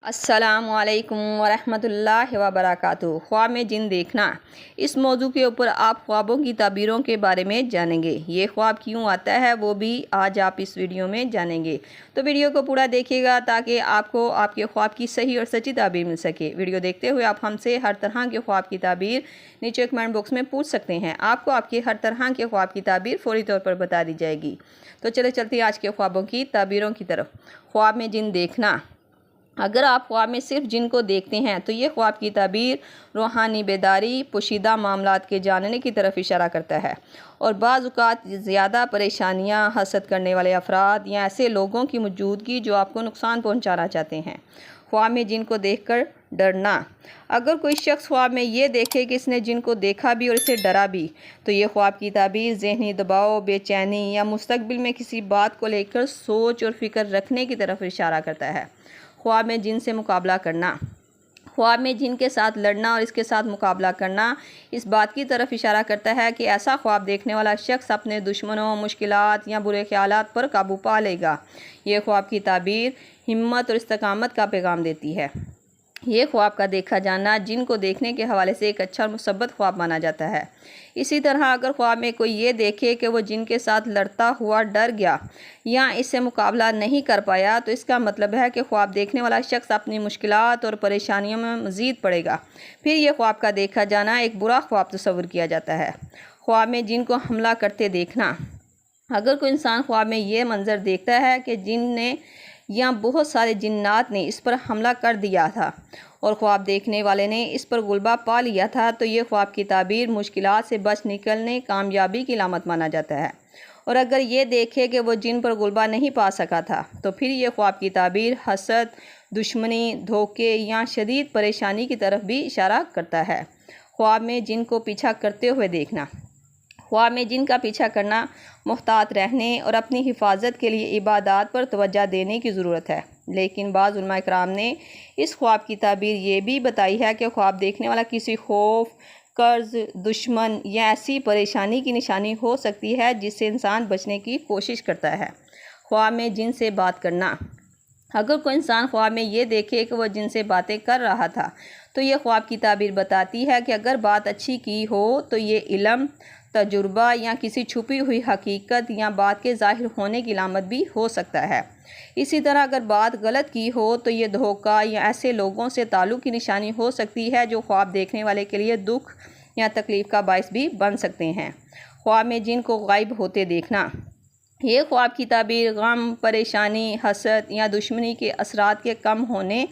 अस्सलामुअलैकुम वरहमतुल्लाहि वबरकातुहू। ख्वाब में जिन देखना, इस मौजू के ऊपर आप ख्वाबों की ताबीरों के बारे में जानेंगे। ये ख्वाब क्यों आता है वो भी आज आप इस वीडियो में जानेंगे, तो वीडियो को पूरा देखिएगा ताकि आपको आपके ख्वाब की सही और सच्ची ताबीर मिल सके। वीडियो देखते हुए आप हमसे हर तरह के ख्वाब की ताबीर नीचे कमेंट बॉक्स में पूछ सकते हैं। आपको आपके हर तरह के ख्वाब की ताबीर फौरी तौर पर बता दी जाएगी। तो चले चलते हैं आज के ख्वाबों की ताबीरों की तरफ। ख्वाब में जिन देखना, अगर आप ख्वाब में सिर्फ जिन को देखते हैं तो ये ख्वाब की ताबीर रूहानी बेदारी, पोशीदा मामलात के जानने की तरफ इशारा करता है और बाज़ औक़ात ज़्यादा परेशानियां, हसद करने वाले अफराद या ऐसे लोगों की मौजूदगी जो आपको नुकसान पहुंचाना चाहते हैं। ख्वाब में जिन को देखकर डरना, अगर कोई शख्स ख्वाब में ये देखे कि इसने जिन को देखा भी और इसे डरा भी, तो ये ख्वाब की ताबीर ज़हनी दबाव, बेचैनी या मुस्तकबिल में किसी बात को लेकर सोच और फिक्र रखने की तरफ इशारा करता है। ख्वाब में जिन से मुकाबला करना, ख्वाब में जिन के साथ लड़ना और इसके साथ मुकाबला करना इस बात की तरफ इशारा करता है कि ऐसा ख्वाब देखने वाला शख्स अपने दुश्मनों, मुश्किलात या बुरे ख्यालात पर काबू पा लेगा। ये ख्वाब की ताबीर हिम्मत और इस्तकामत का पैगाम देती है। ये ख्वाब का देखा जाना जिन को देखने के हवाले से एक अच्छा और मुसब्बत ख्वाब माना जाता है। इसी तरह अगर ख्वाब में कोई ये देखे कि वो जिन के साथ लड़ता हुआ डर गया या इससे मुकाबला नहीं कर पाया, तो इसका मतलब है कि ख्वाब देखने वाला शख्स अपनी मुश्किलात और परेशानियों में मज़ीद पड़ेगा। फिर यह ख्वाब का देखा जाना एक बुरा ख्वाब तस्वुर किया जाता है। ख्वाब में जिन को हमला करते देखना, अगर कोई इंसान ख्वाब में ये मंज़र देखता है कि जिन ने या बहुत सारे जिन्नात ने इस पर हमला कर दिया था और ख्वाब देखने वाले ने इस पर गुलबा पा लिया था, तो ये ख्वाब की ताबीर मुश्किलात से बच निकलने, कामयाबी की अलामत माना जाता है। और अगर ये देखे कि वो जिन पर गुलबा नहीं पा सका था, तो फिर ये ख्वाब की ताबीर हसद, दुश्मनी, धोखे या शदीद परेशानी की तरफ भी इशारा करता है। ख्वाब में जिन को पीछा करते हुए देखना, ख्वाब में जिन का पीछा करना मुहतात रहने और अपनी हिफाजत के लिए इबादत पर तवज्जो देने की ज़रूरत है। लेकिन बाज़ उलमा इकराम ने इस ख्वाब की ताबीर ये भी बताई है कि ख्वाब देखने वाला किसी खौफ, कर्ज, दुश्मन या ऐसी परेशानी की निशानी हो सकती है जिससे इंसान बचने की कोशिश करता है। ख्वाब में जिन से बात करना, अगर कोई इंसान ख्वाब में ये देखे कि वह जिनसे बातें कर रहा था, तो ये ख्वाब की ताबीर बताती है कि अगर बात अच्छी की हो तो ये इल्म, तजुर्बा या किसी छुपी हुई हकीकत या बात के ज़ाहिर होने की अलामत भी हो सकता है। इसी तरह अगर बात गलत की हो तो ये धोखा या ऐसे लोगों से ताल्लुक़ की निशानी हो सकती है जो ख्वाब देखने वाले के लिए दुख या तकलीफ़ का बाइस भी बन सकते हैं। ख्वाब में जिन को गायब होते देखना, ये ख्वाब की ताबीर गम, परेशानी, हसद या दुश्मनी के असरात के कम होने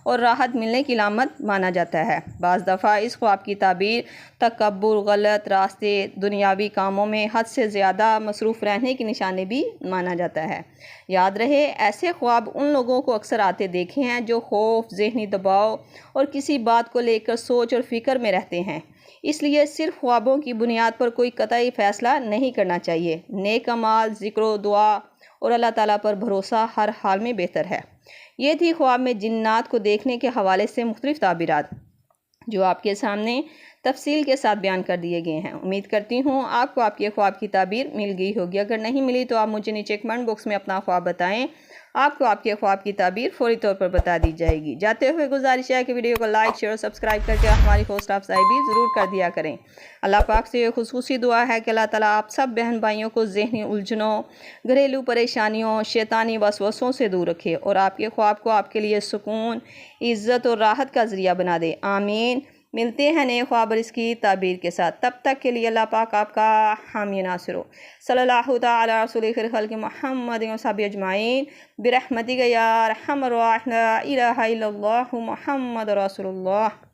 और राहत मिलने की अलामत माना जाता है। बाज़ दफ़ा इस ख्वाब की ताबीर तकब्बुर, गलत रास्ते, दुनियावी कामों में हद से ज़्यादा मसरूफ़ रहने की निशानी भी माना जाता है। याद रहे, ऐसे ख्वाब उन लोगों को अक्सर आते देखे हैं जो खौफ, ज़हनी दबाव और किसी बात को लेकर सोच और फ़िक्र में रहते हैं। इसलिए सिर्फ ख्वाबों की बुनियाद पर कोई कतई फ़ैसला नहीं करना चाहिए। नेक अमाल, ज़िक्र, दुआ और अल्लाह ताला पर भरोसा हर हाल में बेहतर है। ये थी ख्वाब में जिन्नात को देखने के हवाले से मुख्तलिफ़ ताबीरात जो आपके सामने तफसील के साथ बयान कर दिए गए हैं। उम्मीद करती हूँ आपको आपके ख्वाब की ताबीर मिल गई होगी। अगर नहीं मिली तो आप मुझे नीचे कमेंट बॉक्स में अपना ख्वाब बताएं, आपको आपके ख्वाब की ताबीर फौरी तौर पर बता दी जाएगी। जाते हुए गुजारिश है कि वीडियो को लाइक, शेयर और सब्सक्राइब करके हमारी हौसला अफजाई भी ज़रूर कर दिया करें। अल्लाह पाक से खुसूसी दुआ है कि अल्लाह ताला आप सब बहन भाइयों को ज़हनी उलझनों, घरेलू परेशानियों, शैतानी वसवसों से दूर रखे और आपके ख्वाब को आपके लिए सुकून, इज़्ज़त और राहत का ज़रिया बना दे। आमीन। मिलते हैं नए ख्वाब और इसकी ताबीर के साथ। तब तक के लिए अल्लाह पाक आपका हामी नासिर हो। सल्लल्लाहु तआला अला खैरिल खल्क़ि मुहम्मद व सहाबिही अजमाइन बिरहमतिका या अरहमर राहिमीन। ला इलाहा इल्लल्लाहु मुहम्मद रसूलुल्लाह।